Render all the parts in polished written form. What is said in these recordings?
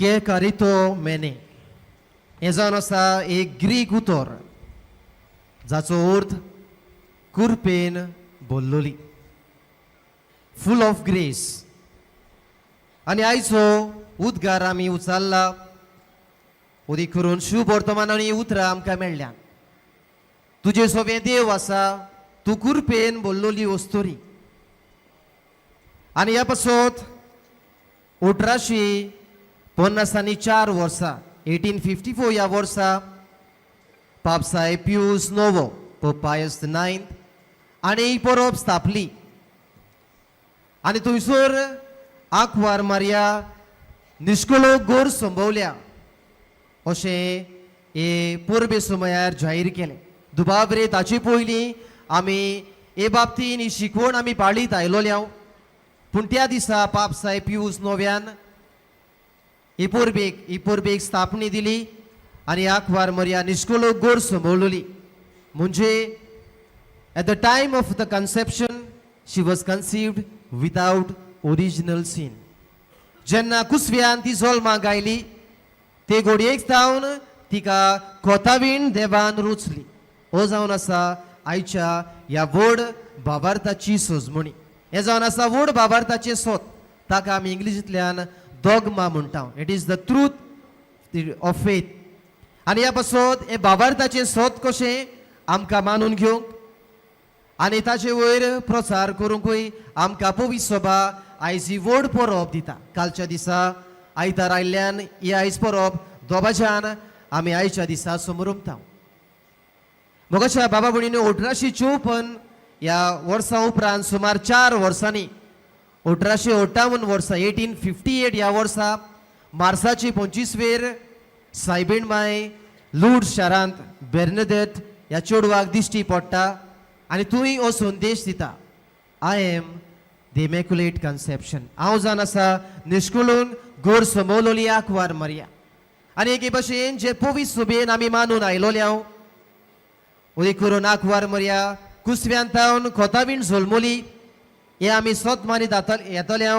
que carito mene हे जावन आसा एक ग्रीक उतर जाचो अर्थ कुरपेन बोल्लोली फूल ऑफ ग्रेस आनी आयचो उद्गार आमी उचल्ला उदीक करून शुभ वर्तमानांनी उतरां आमकां मेळ्ळ्या तुजे सोबे देव आसा तूं कुरपेन बोल्लोली वस्तोरी आनी ह्या पासत 1854 वर्सां 1854 ह्या वर्सा पापसाय पियूस नोवो पोप पायस IX आनी ही परब स्थापली आनी थंयसर आंकवार मारया निश्कलो गोर संभोवल्या अशें हे परबे समयार जाहीर केलें दुबाबरे ताचे पयलीं आमी हे बाबतीन ही शिकवण आमी पाळीत आयलोल्या पूण त्या दिसा पापसाय पियूस नोव्यान ही परबेक स्थापणी दिली आनी आंकवार मारया निश्कलो गोर संभोवलोली म्हणजे at the time of the conception she was conceived without original sin जेन्ना कुसव्यान ती जल्माक आयली ते घडयेक जावन तिका कोतावीण देवान रुचली हो जावन आसा आयच्या ह्या व्हड भावार्थाची सोजमणी हे जावन आसा व्हड भावार्थाचें सोत ताका आमी इंग्लिशींतल्यान डॉगमा म्हणटा it is the truth of faith आनी ह्या पासत हे भावार्थाचें सोत कशें आमकां मानून घेवंक आनी ताचे वयर प्रचार करूंकूय आमकां पवित्र सभा आयज ही व्हड परब दिता कालच्या दिसा आयतार आयिल्ल्यान ही आयज परब दोबाज्यान आमी आयच्या दिसा समोरुमता मोगाच्या बाबा भयणीनो 1854 ह्या वर्सा उपरांत सुमार 4 वर्सांनी 1858 वर्सा 1858 ह्या वर्सा मार्साची 25 सायबीण माय लूड शारांत बेर्नदेत ह्या चेडवाक दिश्टी पडटा आनी थंय हो संदेश दिता I am the immaculate conception हांव जावन आसा निश्कळून गोर समोवलोली आंकवार मारया आनी एके भशेन जे पवित्र सभेन आमी मानून आयलोल्या उदीक करून आंकवार मारया कुसव्यान तावन खोताबीण जल्मली हे आमी सोत मानीत येतल्या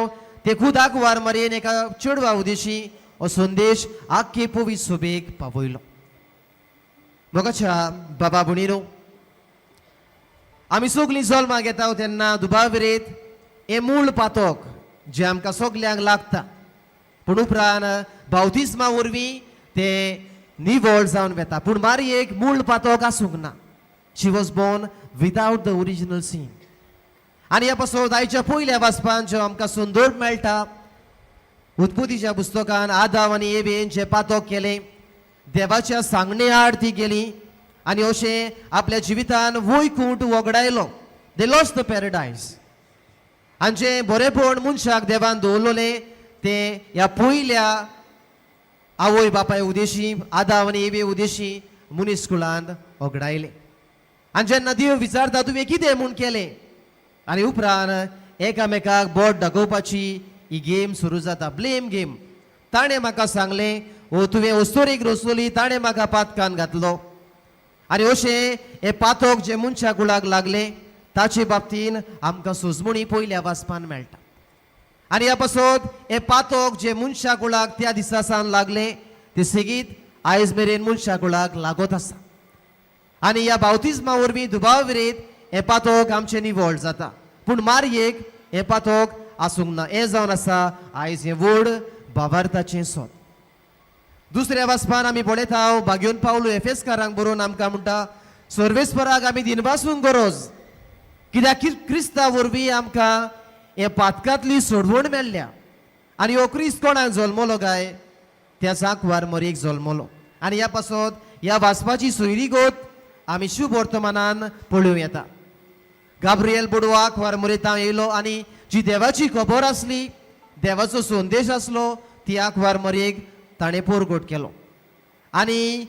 ते खूद आंकवार मारयेन एका चेडवा उदेशी हो संदेश आख्खे पवित्र सभेक पावयलो मोगाच्या बाबा भयणीनो आमी सगळीं जल्माक येता तेन्ना दुबाविरेत हे मूळ पातोक जे आमकां सगल्यांक लागता पूण उपरांत बावतिस्मा वरवीं ते निवळ जावन वेता पूण मारयेक मूळ पातोक आसूंक ना she was born without the original sin आनी ह्या पासत आयच्या पयल्या वाचपान जो आमकां संदर्भ मेळटा उत्पत्तीच्या पुस्तकान आदाम आनी एवेन जे पातोक केलें देवाच्या सांगणे आड ती गेली आनी अशें आपल्या जिवितान वैकुंठ वगडायलो दे लॉस्ट द पॅराडायज आनी जे बरेपण मनशाक देवान दवरलोलें ते ह्या पयल्या आवय बापाय उदेशी आदाम आनी एवे उदेशी मनीस कुळांत वगडायलें आनी जेन्ना देव विचारता तुवें कितें म्हूण केलें आनी उपरांत एकामेकाक बोट दाखोवपाची ही गेम सुरू जाता ब्लेम गेम ताणें म्हाका सांगलें ओ तुवें वस्तोरेक रचलोली ताणें म्हाका पातकान घातलो आनी अशें हे पातोक जे मनशा कुळाक लागले ताचे बाबतीन आमकां सोजमणी पयल्या वाचपान मेळटा आनी ह्या पासत हे पातोक जे मनशा कुळाक त्या दिसा सावन लागले ते सेगीत आयज मेरेन मनशा कुळाक लागत आसा आनी ह्या बावतिस्मा वरवीं दुबाविरेत हे पातोक आमचे निवळ जाता पूण मारयेक हे पातोक आसूंक ना हे जावन आसा आयज हे व्हड भावार्थाचें सोत दुसऱ्या वाचपान आमी पळयता भाग्योन पावलो एफेसकारांक बरोवन आमकां म्हणटा सर्वेस्पराक आमी दिनवासूंक गरज कित्याक क्रिस्ता वरवीं आमकां हे पातकांतली सोडवण मेळ्ळ्या आनी हो क्रिस्त कोणाक जल्मलो काय त्या आंकवार मारयेक जल्मलो आनी ह्या पासत ह्या वाचपाची सोयरी गोत आमी शुभ वर्तमानान पळोवं येता गाब्रिएल बडवा आंकवार मारयता येयलो आनी जी देवाची खबर आसली देवाचो संदेश आसलो ती आंकवार मारयेक ताणें पोरगोट केलो आनी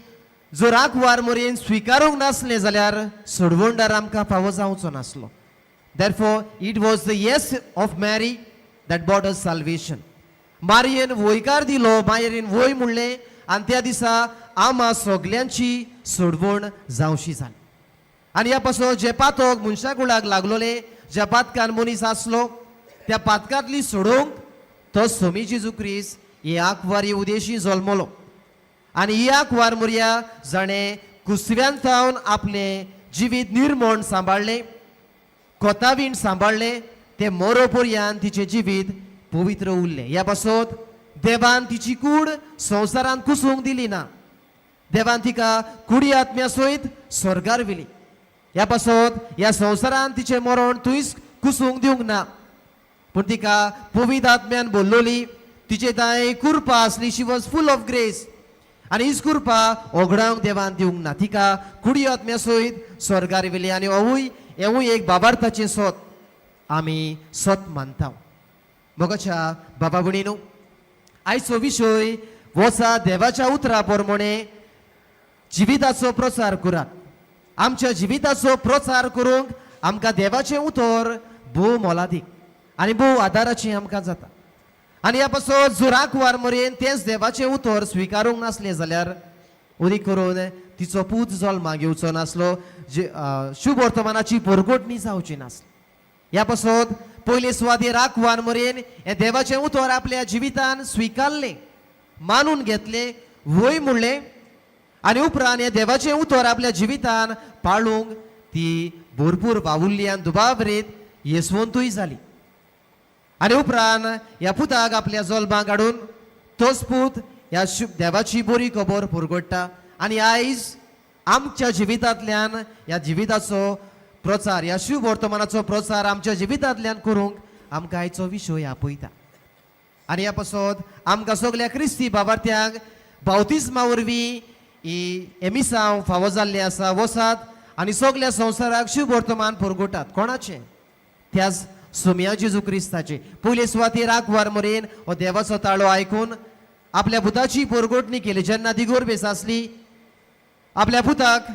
जर आंकवार मारयेन स्विकारूंक नासलें जाल्यार सोडवणदार आमकां फावो जावचो नासलो therefore it was the yes of Mary that brought us salvation मारयेन वोयकार दिलो मारयेन वोय म्हणलें आनी त्या दिसा आमा सगल्यांची सोडवण जावशी जाली आनी ह्या पासत जे पातोक मनशा कुळाक लागलोले ज्या पातकान मनीस आसलो त्या पातकांतली सोडोवंक तो स्वामी जेजू क्रिस्त ही आंकवारी उदेशी जल्मलो आनी ही आंकवार मोरया जाणें कुसव्यान थावन आपले जिवीत निर्मोण सांबाळले कोतावीण सांबाळले ते मोरोपर्यंत तिचे जिवीत पवित्र उरले. ह्या पासत देवान तिची कूड संवसारांत कुसूंक दिली ना. देवान तिका कुडी आत्म्या सयत स्वर्गार व्हेली. ह्या पासत ह्या संवसारांत तिचे मरण थंयच कुसूंक दिवंक ना. पूण तिका पवित्र आत्म्यान बोल्लोली. तिचे दाय कुरपा आसली. शी वॉज फूल ऑफ ग्रेस. आनी हीच कुरपा ओगडावंक देवान दिवंक ना. तिका कुडी आत्म्या सयत स्वर्गार व्हेली. आनी हेवूय एक बाबार्थाचें सोत आमी सोत मानता. मोगाच्या बाबा भयणीनो, आयचो विशय वचा देवाच्या उतरा प्रमाणे जिविताचो प्रचार करात. आमच्या जिविताचो प्रचार करूंक आमकां देवाचें उतर भोव मोलादीक आनी भोव आदाराचें आमकां जाता. आनी ह्या पासत जोराक वार मरेन तेंच देवाचें उतर स्विकारूंक नासलें जाल्यार उदीक करून तिचो पूत जल्मा घेवचो नासलो. शुभ वर्तमानाची परगोटणी जावची नासली. ह्या पासत पयले सुवातेर आंकवार मरेन हें देवाचें उतर आपल्या जिवितान स्विकारलें, मानून घेतलें, वय म्हणलें आनी उपरांत हें देवाचें उतर आपल्या जिवितान पाळूंक ती भरपूर वावुरली आनी दुबावरीत येसवंतूय जाली. आनी उपरांत ह्या पुताक आपल्या जल्माक हाडून तोच पूत ह्या देवाची बरी खबर परगडटा. आनी आयज आमच्या जिवितांतल्यान ह्या जिविताचो प्रचार, ह्या शुभ वर्तमानाचो प्रचार आमच्या जिवितांतल्यान करूंक आमकां आयचो विशय आपयता. आनी ह्या पासत आमकां सगल्या क्रिस्ती बाबार्थ्यांक बावतिस्मा वरवीं ही एमिसांव फावो जाल्लें आसा. वसात आनी सगल्या संवसाराक शुभ वर्तमान परगटात. कोणाचें? त्याच सोम्या जेजू क्रिस्ताचे. पयले सुवातेर आंकवार मरेन हो देवाचो ताळो आयकून आपल्या पुताची परगोटणी केली. जेन्ना ती गोरबेस आसली आपल्या पुताक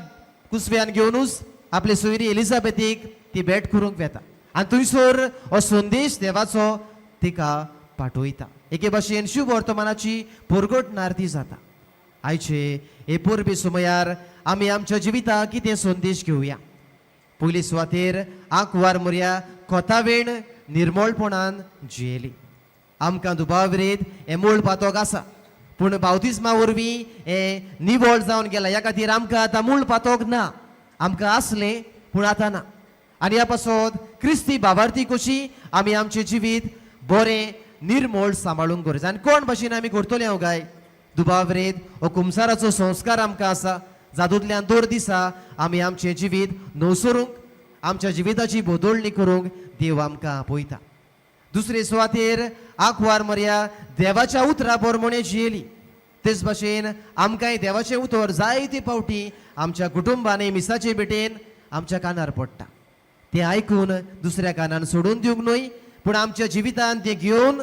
कुसव्यान घेवनूच आपले सोयरी एलिझाबेथीक ती भेट करूंक वेता आनी थंयसर हो संदेश देवाचो तिका पाठयता. एके भाशेन शुभ वर्तमानाची परगटण आरती जाता. आयचे हे परबे सुमयार आमी आमच्या जिविताक कितें संदेश घेवया. पयले सुवातेर आंकवार मोरया कोतावेण निर्मळपणान जियेली. आमकां दुबावरीत हें मूळ पातोक आसा पूण बावतिस्मा वरवीं हें निवळ जावन गेला. ह्या खातीर आमकां आतां मूळ पातोक ना. आमकां आसलें पूण आतां ना. आनी ह्या पासत क्रिस्ती बाबार्थी कशी आमी आमचें जिवीत बरें निर्मळ सांबाळूंक गरज. आनी कोण भाशेन आमी करतले हांव काय? दुबावरीत हो कुमसाराचो संस्कार आमकां आसा. जातूंतल्यान दर दिसा आमी आमचें जिवीत न्हवसरूंक आमच्या जिविताची बदलणी करूंक देव आमकां आपयता. दुसरे सुवातेर आंकवार मोरया देवाच्या उतरा प्रमाणे जियेली. तेच भाशेन आमकांय देवाचें उतर जायते फावटी आमच्या कुटुंबांनी मिसाचे भेटेन आमच्या कानार पडटा. तें आयकून दुसऱ्या कानान सोडून दिवंक न्हय पूण आमच्या जिवितान तें घेवन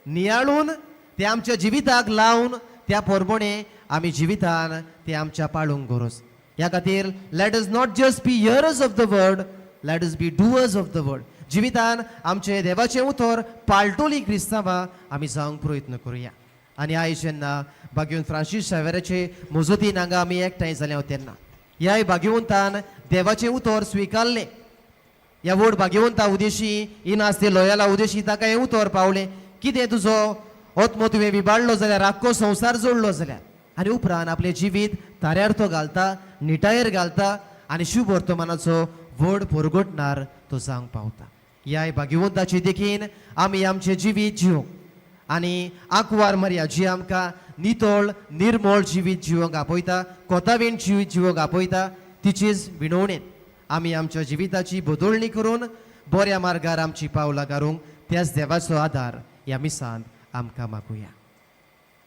नियाळून तें आमच्या जिविताक लावन त्या प्रमाणे आमी जिवितान तें आमच्या पाळूंक गरज. ह्या खातीर let us not just be hearers of the word, let us be doers of the word. जिवितान आमचे देवाचें उतर पाळटोली क्रिस्तांवां आमी जावंक प्रयत्न करुया. आनी आयज जेन्ना भाग्यवंत फ्रांसीस शावेराचे मोजतीन हांगा आमी एकठांय जाले तेन्ना ह्या भाग्यवंतान देवाचें उतर स्विकारलें. ह्या व्हड भाग्यवंता उदेशी इनास ते लोयाला उदेशी ताका हें उतर पावलें. कितें तुजो होत तुवें विबाडलो जाल्यार आख्खो संवसार जोडलो जाल्यार. आनी उपरांत आपलें जिवीत ताऱ्यार तो घालता, निटायेर घालता आनी शुभ वर्तमानाचो व्हड परगटणार तो जावंक पावता. ह्या भाग्यवंताची देखीन आमी आमचें जिवीत जिवंक आनी आंकवार मोरया जी आमकां नितळ निर्मळ जिवीत जिवंक आपयता, कोतावेण जिवीत जिवंक आपयता, तिचीच विणवणेन आमी आमच्या जिविताची बदलणी करून बऱ्या मार्गार आमची पावलां घालूंक त्याच देवाचो आदार ह्या मिसांत आमकां मागुया.